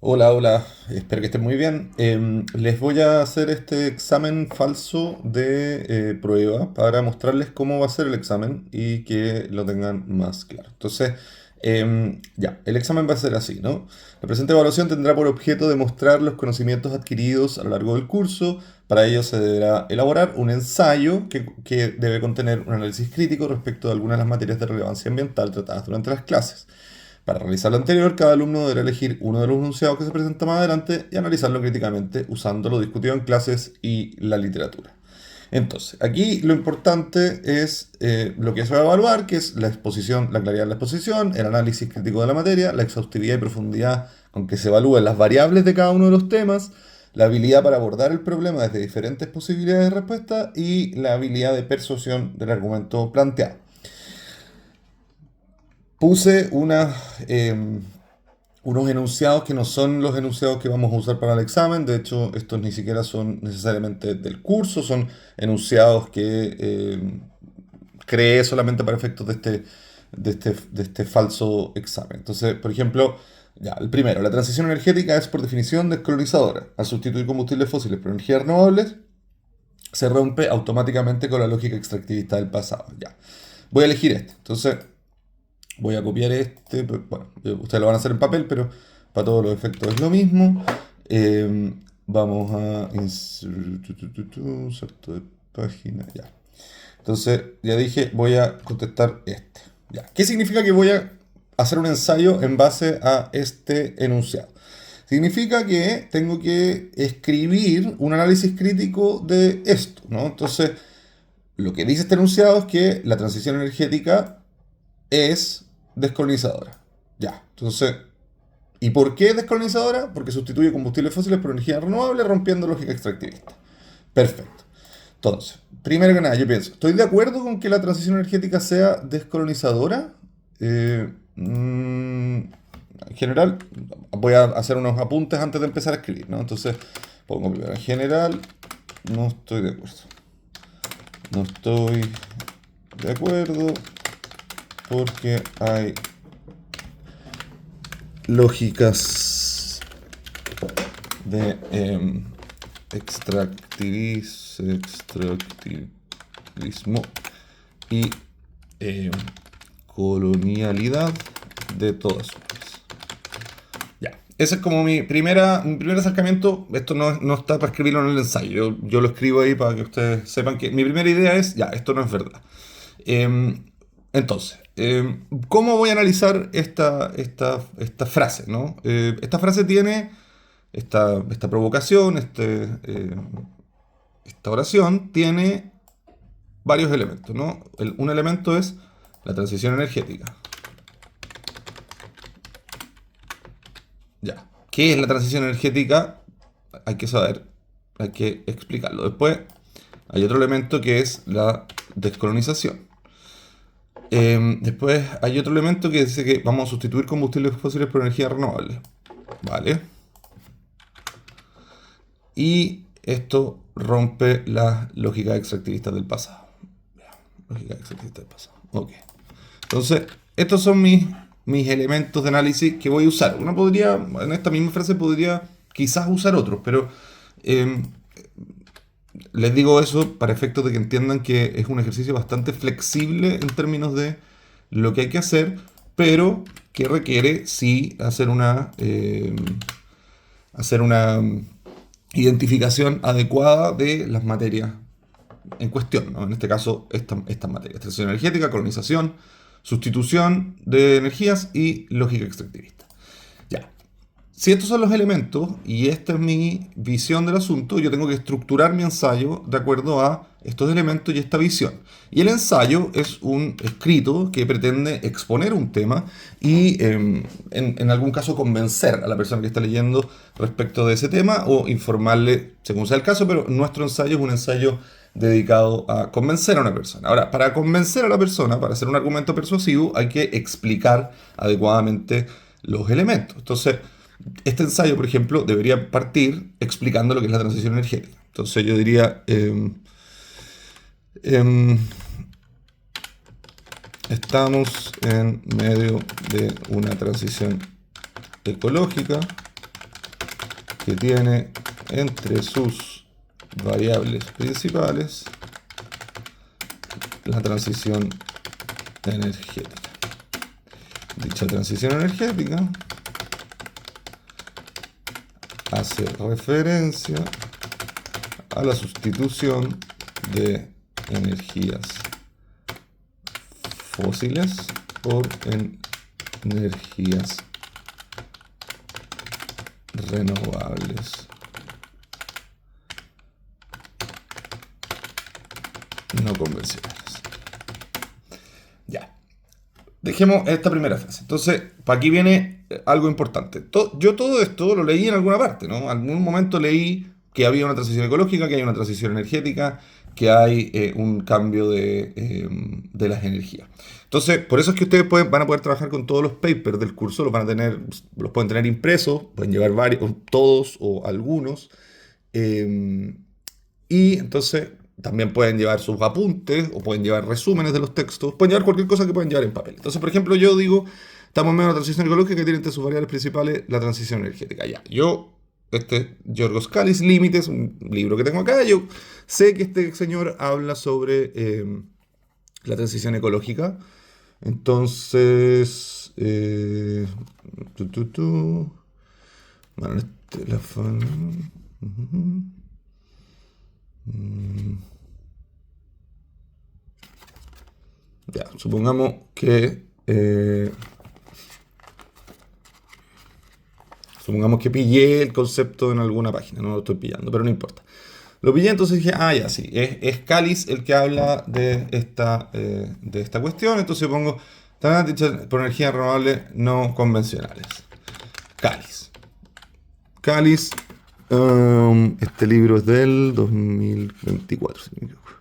Hola, hola, espero que estén muy bien. Les voy a hacer este examen falso de prueba para mostrarles cómo va a ser el examen y que lo tengan más claro. Entonces, ya, el examen va a ser así, ¿no? La presente evaluación tendrá por objeto demostrar los conocimientos adquiridos a lo largo del curso. Para ello se deberá elaborar un ensayo que debe contener un análisis crítico respecto de algunas de las materias de relevancia ambiental tratadas durante las clases. Para realizar lo anterior, cada alumno deberá elegir uno de los enunciados que se presenta más adelante y analizarlo críticamente usando lo discutido en clases y la literatura. Entonces, aquí lo importante es lo que se va a evaluar, que es la exposición, la claridad de la exposición, el análisis crítico de la materia, la exhaustividad y profundidad con que se evalúan las variables de cada uno de los temas, la habilidad para abordar el problema desde diferentes posibilidades de respuesta y la habilidad de persuasión del argumento planteado. Puse unos enunciados que no son los enunciados que vamos a usar para el examen. De hecho, estos ni siquiera son necesariamente del curso, son enunciados que creé solamente para efectos de este falso examen. Entonces, por ejemplo, ya, el primero, la transición energética es por definición descolonizadora. Al sustituir combustibles fósiles por energías renovables, se rompe automáticamente con la lógica extractivista del pasado. Ya. Voy a elegir este. Entonces, voy a copiar este. Bueno, ustedes lo van a hacer en papel, pero para todos los efectos es lo mismo. Vamos a salto de página. Ya. Entonces, ya dije, voy a contestar este. Ya. ¿Qué significa que voy a hacer un ensayo en base a este enunciado? Significa que tengo que escribir un análisis crítico de esto, ¿no? Entonces, lo que dice este enunciado es que la transición energética es descolonizadora. Ya, entonces, ¿y por qué es descolonizadora? Porque sustituye combustibles fósiles por energía renovable, rompiendo lógica extractivista. Perfecto. Entonces, primero que nada, yo pienso, ¿estoy de acuerdo con que la transición energética sea descolonizadora? En general, voy a hacer unos apuntes antes de empezar a escribir, ¿no? Entonces, pongo primero, en general, no estoy de acuerdo. No estoy de acuerdo porque hay lógicas de extractivismo y eh, colonialidad de todas formas. Ya. Ese es como mi primer acercamiento. Esto no está para escribirlo en el ensayo. Yo lo escribo ahí para que ustedes sepan que mi primera idea es, ya, esto no es verdad. Eh, entonces, ¿cómo voy a analizar esta frase, ¿no? Esta frase tiene esta provocación, esta oración tiene varios elementos, ¿no? Un elemento es la transición energética. Ya. ¿Qué es la transición energética? Hay que saber, hay que explicarlo. Después hay otro elemento que es la descolonización. Después hay otro elemento que dice que vamos a sustituir combustibles fósiles por energía renovable. ¿Vale? Y esto rompe la lógica extractivista del pasado. Lógica extractivista del pasado. Ok. Entonces, estos son mis elementos de análisis que voy a usar. Uno podría, en esta misma frase podría quizás usar otros, pero eh, les digo eso para efectos de que entiendan que es un ejercicio bastante flexible en términos de lo que hay que hacer, pero que requiere sí hacer una identificación adecuada de las materias en cuestión, ¿no? En este caso, estas materias: transición energética, colonización, sustitución de energías y lógica extractivista. Ya. Si estos son los elementos y esta es mi visión del asunto, yo tengo que estructurar mi ensayo de acuerdo a estos elementos y esta visión. Y el ensayo es un escrito que pretende exponer un tema y en algún caso convencer a la persona que está leyendo respecto de ese tema o informarle según sea el caso, pero nuestro ensayo es un ensayo dedicado a convencer a una persona. Ahora, para convencer a la persona, para hacer un argumento persuasivo, hay que explicar adecuadamente los elementos. Entonces, este ensayo, por ejemplo, debería partir explicando lo que es la transición energética. Entonces yo diría, em, estamos en medio de una transición ecológica que tiene entre sus variables principales la transición energética. Dicha transición energética hace referencia a la sustitución de energías fósiles por energías renovables no convencionales. Ya. Dejemos esta primera frase. Entonces, para aquí viene algo importante. Yo todo esto lo leí en alguna parte, ¿no? En algún momento leí que había una transición ecológica, que hay una transición energética, que hay un cambio de las energías. Entonces, por eso es que ustedes van a poder trabajar con todos los papers del curso, los pueden tener impresos, pueden llevar varios, todos o algunos. Y entonces también pueden llevar sus apuntes o pueden llevar resúmenes de los textos, pueden llevar cualquier cosa que pueden llevar en papel. Entonces, por ejemplo, yo digo, estamos en medio de una transición ecológica que tiene entre sus variables principales la transición energética. Ya, Giorgos Kallis, Límites, un libro que tengo acá, yo sé que este señor habla sobre la transición ecológica. Entonces, bueno, este, ya, supongamos que pillé el concepto en alguna página, no lo estoy pillando, pero no importa. Lo pillé, entonces dije, ya, sí, es Kallis el que habla de esta cuestión, entonces pongo, por energías renovables no convencionales. Kallis. Kallis, este libro es del 2024, si no me equivoco.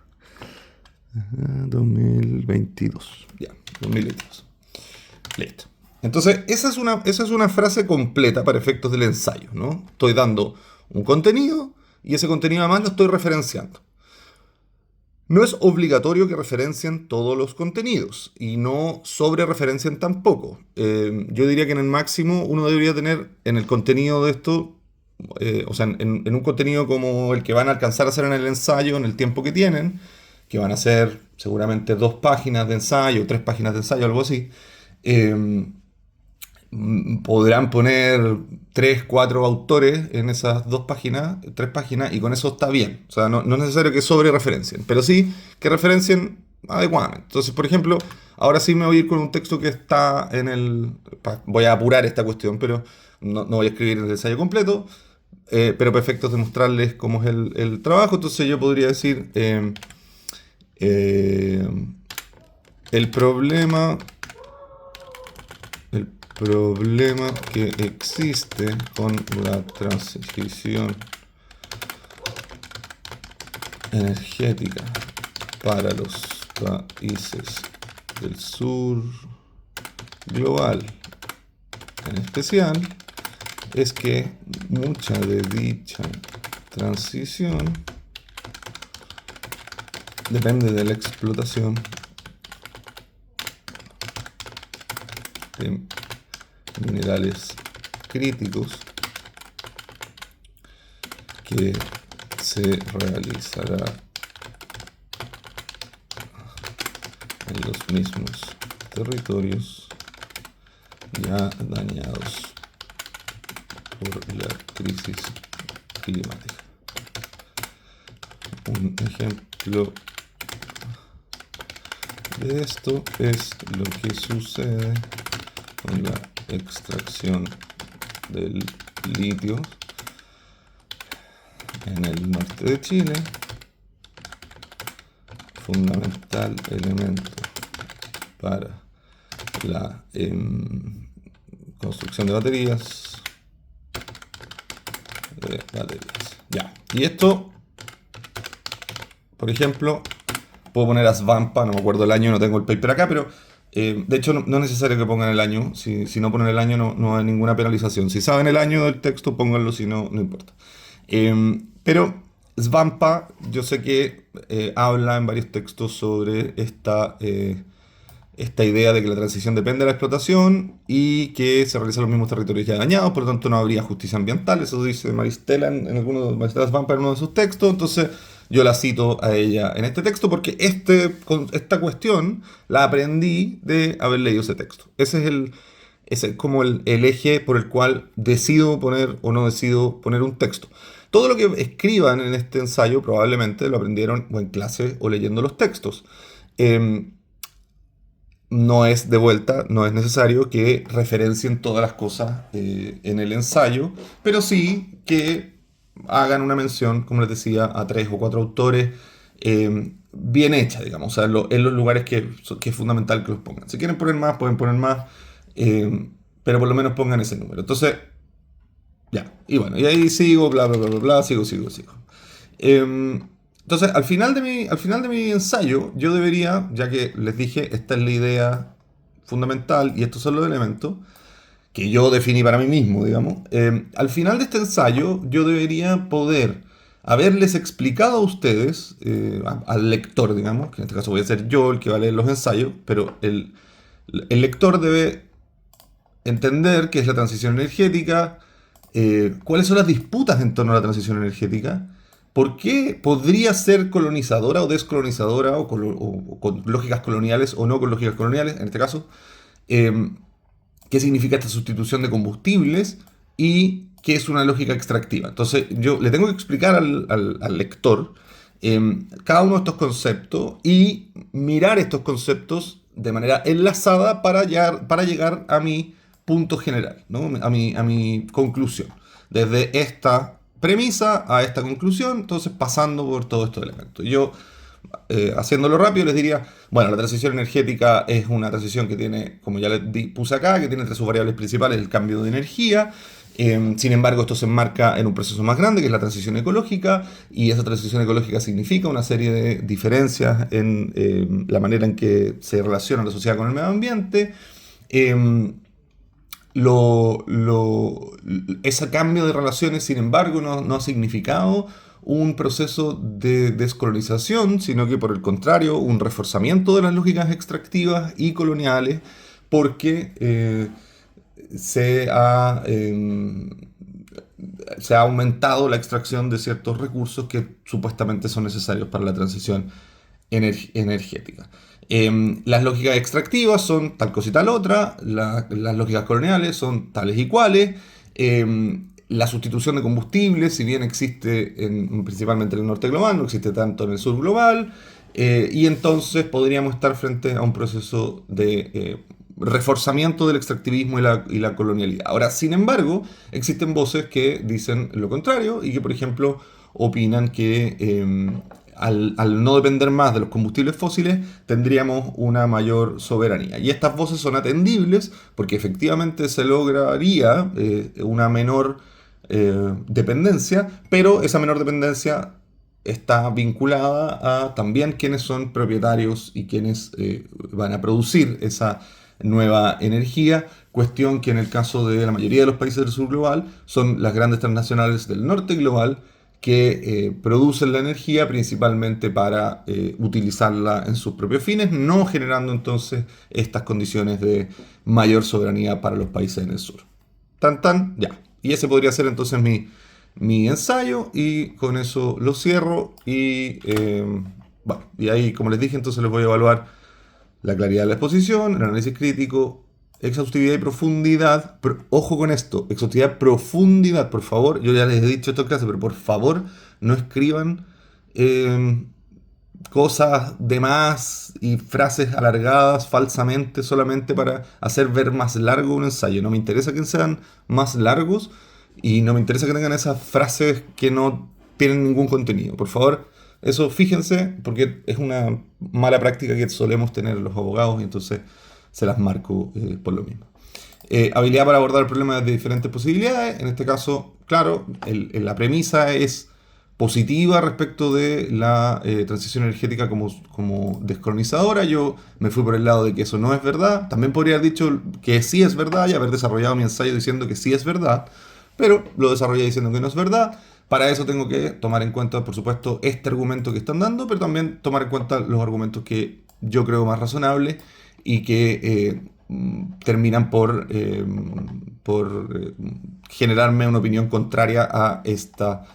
2022, ya, 2022. Listo. Entonces, esa es una frase completa para efectos del ensayo, ¿no? Estoy dando un contenido y ese contenido además lo estoy referenciando. No es obligatorio que referencien todos los contenidos y no sobre referencien tampoco. Yo diría que en el máximo uno debería tener en el contenido de esto, o sea, en un contenido como el que van a alcanzar a hacer en el ensayo, en el tiempo que tienen, que van a ser seguramente 2 páginas de ensayo, 3 páginas de ensayo, algo así. Podrán poner 3, 4 autores en esas 2 páginas, 3 páginas, y con eso está bien. O sea, no es necesario que sobre referencien, pero sí que referencien adecuadamente. Entonces, por ejemplo, ahora sí me voy a ir con un texto que está en el... Voy a apurar esta cuestión, pero no voy a escribir el ensayo completo, pero para efectos de mostrarles cómo es el trabajo. Entonces yo podría decir, eh, el problema que existe con la transición energética para los países del sur global en especial es que mucha de dicha transición depende de la explotación de minerales críticos que se realizará en los mismos territorios ya dañados por la crisis climática. Un ejemplo de esto es lo que sucede con la extracción del litio en el norte de Chile, fundamental elemento para la construcción de baterías. Ya. Y esto, por ejemplo, puedo poner Asvampa, no me acuerdo el año, no tengo el paper acá, pero de hecho no es necesario que pongan el año. Si no ponen el año no hay ninguna penalización. Si saben el año del texto, pónganlo, si no, no importa. Pero Svampa, yo sé que habla en varios textos sobre esta esta idea de que la transición depende de la explotación y que se realizan los mismos territorios ya dañados, por lo tanto no habría justicia ambiental. Eso dice Maristela en Maristela Svampa en uno de sus textos. Entonces yo la cito a ella en este texto porque esta cuestión la aprendí de haber leído ese texto. Ese es como el eje por el cual decido poner o no decido poner un texto. Todo lo que escriban en este ensayo probablemente lo aprendieron o en clase o leyendo los textos. Em, no es de vuelta, no es necesario que referencien todas las cosas en el ensayo, pero sí que hagan una mención, como les decía, a tres o cuatro autores bien hecha, digamos, o sea, en los lugares que es fundamental que los pongan. Si quieren poner más, pueden poner más, pero por lo menos pongan ese número. Entonces, ya, y bueno, y ahí sigo, bla, bla, bla, bla, bla, sigo. Entonces, al final de mi ensayo, yo debería, ya que les dije, esta es la idea fundamental y estos son los elementos que yo definí para mí mismo, digamos, al final de este ensayo, yo debería poder haberles explicado a ustedes, al lector, digamos, que en este caso voy a ser yo el que va a leer los ensayos, pero el lector debe entender qué es la transición energética, cuáles son las disputas en torno a la transición energética, por qué podría ser colonizadora o descolonizadora o con lógicas coloniales o no con lógicas coloniales, en este caso, qué significa esta sustitución de combustibles y qué es una lógica extractiva. Entonces yo le tengo que explicar al lector cada uno de estos conceptos y mirar estos conceptos de manera enlazada para llegar a mi punto general, ¿no? A mi conclusión. Desde esta premisa a esta conclusión, entonces pasando por todos estos elementos. Yo, haciéndolo rápido, les diría, bueno, la transición energética es una transición que tiene, como ya puse acá, que tiene entre sus variables principales el cambio de energía. Sin embargo, esto se enmarca en un proceso más grande, que es la transición ecológica, y esa transición ecológica significa una serie de diferencias en la manera en que se relaciona la sociedad con el medio ambiente. Eh, lo, lo- Ese cambio de relaciones, sin embargo, no ha significado un proceso de descolonización, sino que por el contrario, un reforzamiento de las lógicas extractivas y coloniales, porque se ha, se ha aumentado la extracción de ciertos recursos que supuestamente son necesarios para la transición energética. Las lógicas extractivas son tal cosa y tal otra, las lógicas coloniales son tales y cuales. La sustitución de combustibles, si bien existe principalmente en el norte global, no existe tanto en el sur global, y entonces podríamos estar frente a un proceso de reforzamiento del extractivismo y la colonialidad. Ahora, sin embargo, existen voces que dicen lo contrario y que, por ejemplo, opinan que al no depender más de los combustibles fósiles, tendríamos una mayor soberanía. Y estas voces son atendibles porque efectivamente se lograría una menor dependencia, pero esa menor dependencia está vinculada a también quienes son propietarios y quienes van a producir esa nueva energía, cuestión que en el caso de la mayoría de los países del sur global son las grandes transnacionales del norte global que producen la energía principalmente para utilizarla en sus propios fines, no generando entonces estas condiciones de mayor soberanía para los países en el sur. Tan tan, ya. Y ese podría ser entonces mi ensayo y con eso lo cierro bueno, y ahí como les dije entonces les voy a evaluar la claridad de la exposición, el análisis crítico, exhaustividad y profundidad. Ojo con esto, exhaustividad, profundidad, por favor. Yo ya les he dicho esto en clase, pero por favor no escriban eh, cosas de más y frases alargadas falsamente solamente para hacer ver más largo un ensayo. No me interesa que sean más largos y no me interesa que tengan esas frases que no tienen ningún contenido. Por favor, eso fíjense, porque es una mala práctica que solemos tener los abogados y entonces se las marco por lo mismo. Habilidad para abordar el problema de diferentes posibilidades. En este caso, claro, la premisa es positiva respecto de la transición energética como descolonizadora. Yo me fui por el lado de que eso no es verdad. También podría haber dicho que sí es verdad y haber desarrollado mi ensayo diciendo que sí es verdad, pero lo desarrollé diciendo que no es verdad. Para eso tengo que tomar en cuenta, por supuesto, este argumento que están dando, pero también tomar en cuenta los argumentos que yo creo más razonables y que terminan por generarme una opinión contraria a esta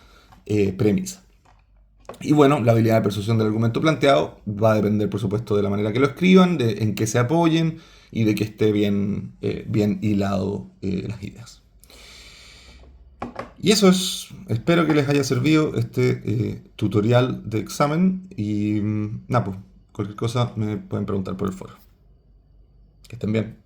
premisa. Y bueno, la habilidad de persuasión del argumento planteado va a depender, por supuesto, de la manera que lo escriban, de en qué se apoyen y de que esté bien hilado las ideas. Y eso es, espero que les haya servido este tutorial de examen y nada, pues cualquier cosa me pueden preguntar por el foro. Que estén bien.